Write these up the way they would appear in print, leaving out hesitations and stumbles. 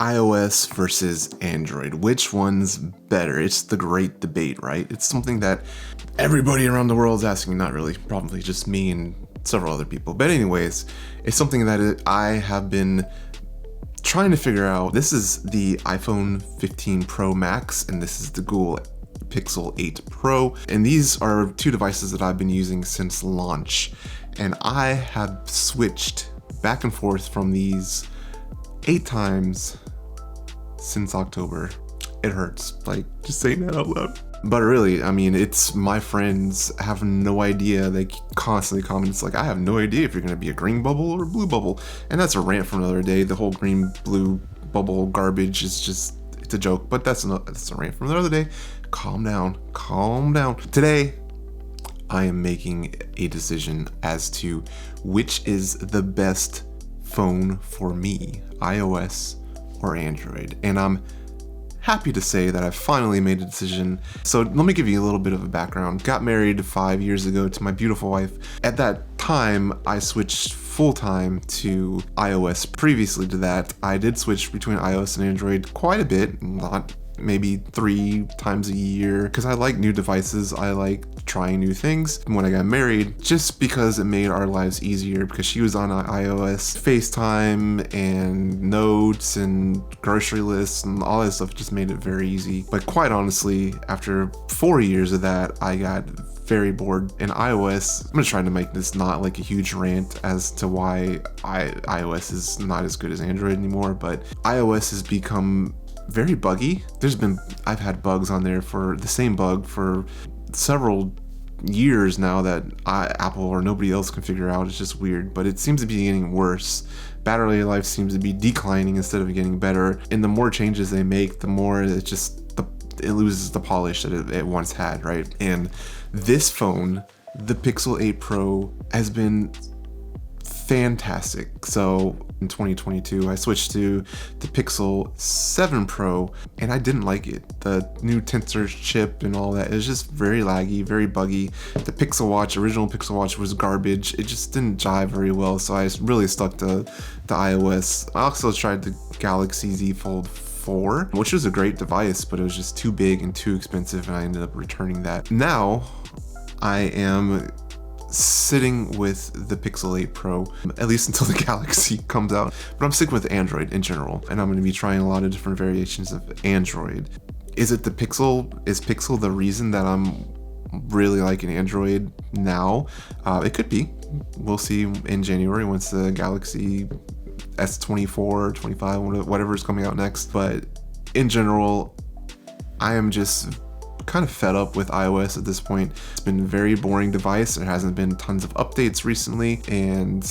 iOS versus Android. Which one's better? It's the great debate, right? It's something that everybody around the world is asking, not really, probably just me and several other people. But anyways, it's something that I have been trying to figure out. This is the iPhone 15 Pro Max, and this is the Google Pixel 8 Pro. And these are two devices that I've been using since launch. And I have switched back and forth from these 8 times since October. It hurts, like, just saying that out loud. But really, I mean, it's my friends have no idea. They constantly comment, it's like, I have no idea if you're gonna be a green bubble or a blue bubble. And that's a rant for another day. The whole green, blue bubble garbage is just, it's a joke, but that's a rant for another day. Calm down, calm down. Today, I am making a decision as to which is the best phone for me, iOS or Android. And I'm happy to say that I finally made a decision. So let me give you a little bit of a background. Got married 5 years ago to my beautiful wife. At that time, I switched full-time to iOS. Previously to that, I did switch between iOS and Android quite a bit, not maybe 3 times a year, because I like new devices. I like trying new things. When I got married, just because it made our lives easier, because she was on iOS, FaceTime and notes and grocery lists and all that stuff just made it very easy. But quite honestly, after 4 years of that, I got very bored in iOS. I'm gonna try to make this not like a huge rant as to why iOS is not as good as Android anymore, but iOS has become very buggy. I've had bugs on there for the same bug for several years now that Apple or nobody else can figure out. It's just weird, but it seems to be getting worse. Battery life seems to be declining instead of getting better. And the more changes they make, the more it loses the polish that it once had, right? And this phone, the Pixel 8 Pro, has been fantastic. So in 2022, I switched to the Pixel 7 Pro, and I didn't like it. The new Tensor chip and all that is just very laggy, very buggy. The original Pixel Watch was garbage. It just didn't jive very well, so I really stuck to the iOS. I also tried the Galaxy Z Fold 4, which was a great device, but it was just too big and too expensive, and I ended up returning that. Now, I am sitting with the Pixel 8 Pro, at least until the Galaxy comes out, but I'm sticking with Android in general, and I'm going to be trying a lot of different variations of Android. Is Pixel the reason that I'm really liking Android now? It could be. We'll see in January once the Galaxy S24, 25, whatever is coming out next, but in general, I am just kind of fed up with iOS at this point. It's been a very boring device. There hasn't been tons of updates recently, and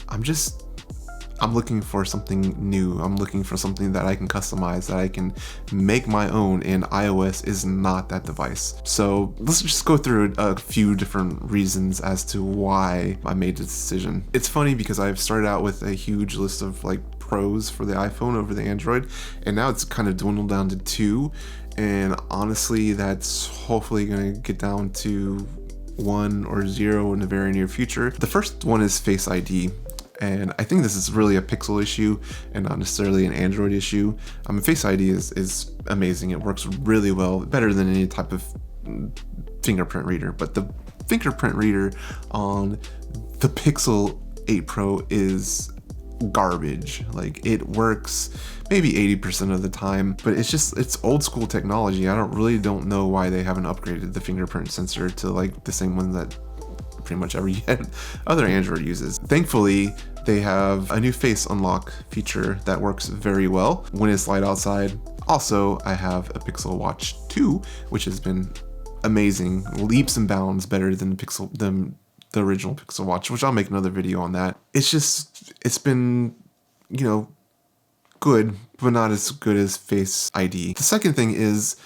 I'm looking for something new. I'm looking for something that I can customize, that I can make my own, and iOS is not that device. So let's just go through a few different reasons as to why I made this decision. It's funny because I've started out with a huge list of like pros for the iPhone over the Android, and now it's kind of dwindled down to 2. And honestly, that's hopefully going to get down to 1 or 0 in the very near future. The first one is Face ID. And I think this is really a Pixel issue and not necessarily an Android issue. Face ID is amazing. It works really well, better than any type of fingerprint reader. But the fingerprint reader on the Pixel 8 Pro is garbage. Like, it works maybe 80% of the time, but it's old school technology. I don't know why they haven't upgraded the fingerprint sensor to like the same one that pretty much every other Android uses. Thankfully, they have a new face unlock feature that works very well when it's light outside. Also, I have a Pixel Watch 2, which has been amazing, leaps and bounds better than the original Pixel Watch, which I'll make another video on that. It's been, good, but not as good as Face ID. The second thing is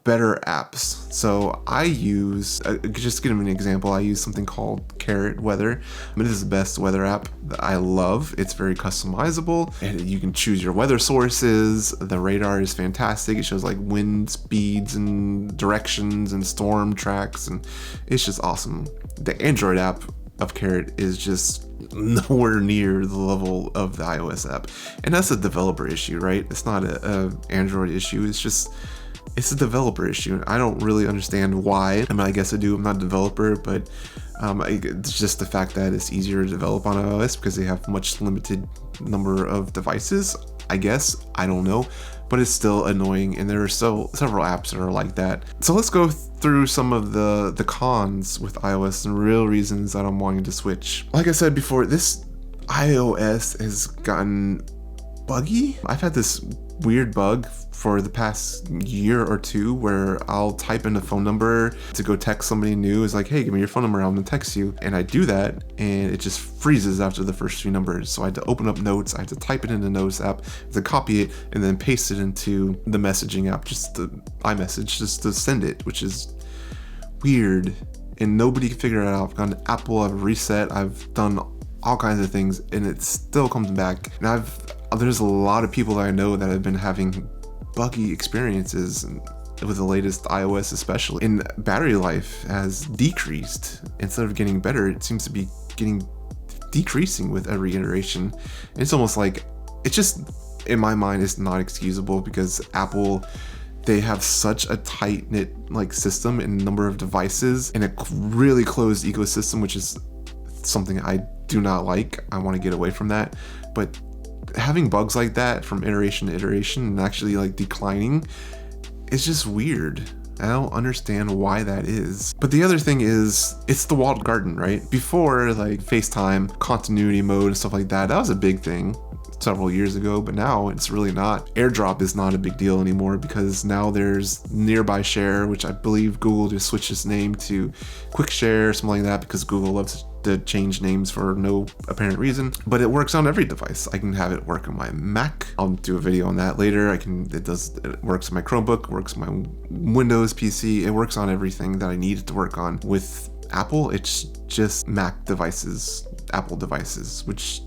better apps. So I use, just to give an example, I use something called Carrot Weather. It is the best weather app that I love. It's very customizable, and you can choose your weather sources. The radar is fantastic. It shows like wind speeds and directions and storm tracks, and it's just awesome. The Android app of Carrot is just nowhere near the level of the iOS app. And that's a developer issue, right? It's not a Android issue. It's a developer issue. I don't really understand why. I mean, I guess I do. I'm not a developer, but it's just the fact that it's easier to develop on iOS because they have much limited number of devices. I guess, I don't know, but it's still annoying, and there are several apps that are like that. So let's go through some of the cons with iOS and real reasons that I'm wanting to switch. Like I said before, this iOS has gotten buggy. I've had this weird bug for the past year or two where I'll type in a phone number to go text somebody new. It's like, hey, give me your phone number, I'm gonna text you. And I do that and it just freezes after the first few numbers. So I had to open up Notes, I had to type it in the Notes app, to copy it and then paste it into the messaging app, just the iMessage, just to send it, which is weird. And nobody can figure it out. I've gone to Apple, I've reset, I've done all kinds of things and it still comes back. And there's a lot of people that I know that have been having buggy experiences with the latest iOS especially. And battery life has decreased. Instead of getting better, it seems to be decreasing with every iteration. And it's almost like, it's just, in my mind, it's not excusable because Apple, they have such a tight-knit like system and number of devices and a really closed ecosystem, which is something I do not like. I want to get away from that. But having bugs like that from iteration to iteration and actually like declining is just weird. I don't understand why that is. But the other thing is, it's the walled garden, right? Before, like FaceTime, continuity mode and stuff like that, that was a big thing several years ago, but now it's really not. AirDrop is not a big deal anymore because now there's Nearby Share, which I believe Google just switched its name to Quick Share, something like that, because Google loves to change names for no apparent reason. But it works on every device. I can have it work on my Mac. I'll do a video on that later. It works on my Chromebook, works on my Windows PC. It works on everything that I need it to work on. With Apple, it's just Mac devices, Apple devices, which,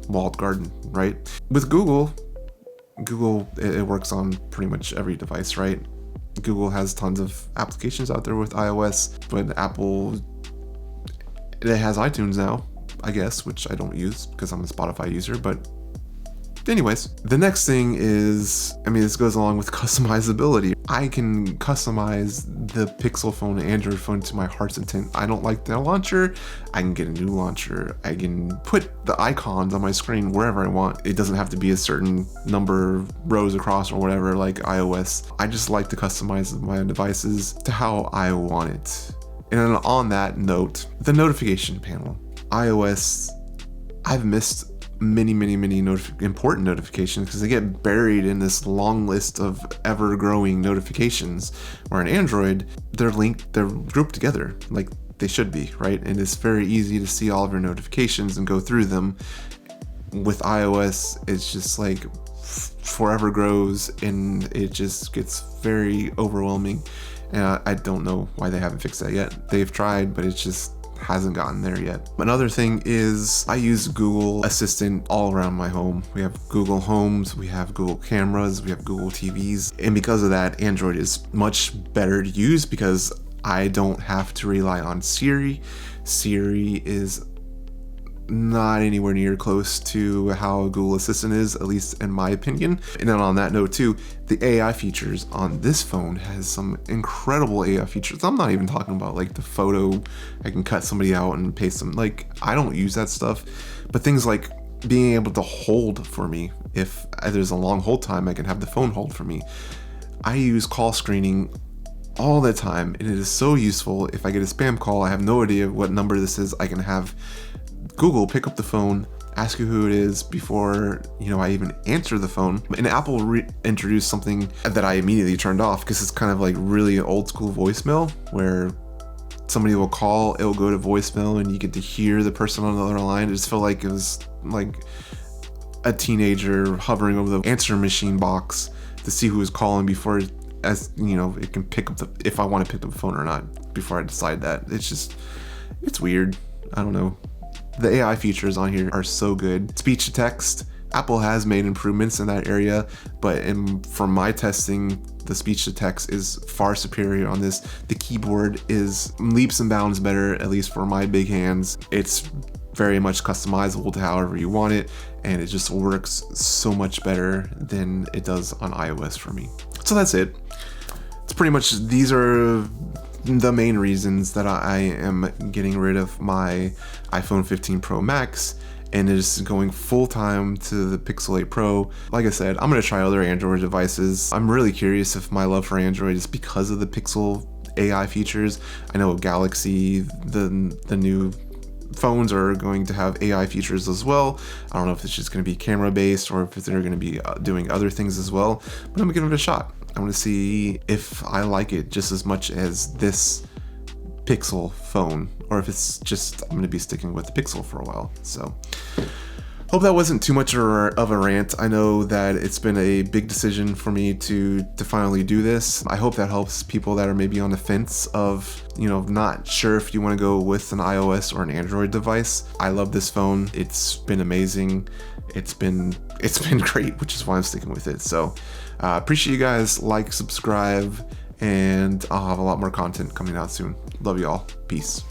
walled garden, right? With Google, it works on pretty much every device, right? Google has tons of applications out there with iOS, but Apple, it has iTunes now, I guess, which I don't use because I'm a Spotify user, but anyways, the next thing is, this goes along with customizability. I can customize the Pixel phone and Android phone to my heart's intent. I don't like the launcher, I can get a new launcher. I can put the icons on my screen wherever I want. It doesn't have to be a certain number of rows across or whatever like iOS. I just like to customize my devices to how I want it. And then on that note, the notification panel. iOS, I've missed many important notifications because they get buried in this long list of ever-growing notifications, where in Android, they're grouped together like they should be, right? And it's very easy to see all of your notifications and go through them. With iOS, it's just like forever grows and it just gets very overwhelming. And I don't know why they haven't fixed that yet. They've tried, but it just hasn't gotten there yet. Another thing is I use Google Assistant all around my home. We have Google Homes, we have Google Cameras, we have Google TVs. And because of that, Android is much better to use because I don't have to rely on Siri. Siri is not anywhere near close to how Google Assistant is, at least in my opinion. And then on that note too, the AI features on this phone has some incredible AI features. I'm not even talking about like the photo, I can cut somebody out and paste them. Like, I don't use that stuff, but things like being able to hold for me. If there's a long hold time, I can have the phone hold for me. I use call screening all the time, and it is so useful. If I get a spam call, I have no idea what number this is. I can have Google pick up the phone, ask you who it is before I even answer the phone. And Apple introduced something that I immediately turned off because it's kind of like really old school voicemail, where somebody will call, it'll go to voicemail, and you get to hear the person on the other line. It just felt like it was like a teenager hovering over the answer machine box to see who was calling before, it can pick up if I want to pick up the phone or not before I decide that. It's weird. I don't know. The AI features on here are so good. Speech to text, Apple has made improvements in that area, but from my testing, The speech to text is far superior on this. The keyboard is leaps and bounds better, at least for my big hands. It's very much customizable to however you want it, and it just works so much better than it does on iOS for me. So that's it. It's pretty much, these are the main reasons that I am getting rid of my iPhone 15 Pro Max and is going full time to the Pixel 8 Pro. Like I said, I'm gonna try other Android devices. I'm really curious if my love for Android is because of the Pixel AI features. I know Galaxy, the new phones are going to have AI features as well. I don't know if it's just going to be camera based or if they're going to be doing other things as well, but I'm gonna give it a shot. I want to see if I like it just as much as this Pixel phone, or if it's just, I'm going to be sticking with the Pixel for a while. So hope that wasn't too much of a rant. I know that it's been a big decision for me to finally do this. I hope that helps people that are maybe on the fence of, you know, not sure if you want to go with an iOS or an Android device. I love this phone. It's been amazing. It's been great, which is why I'm sticking with it. So appreciate you guys. Like, subscribe, and I'll have a lot more content coming out soon. Love y'all. Peace.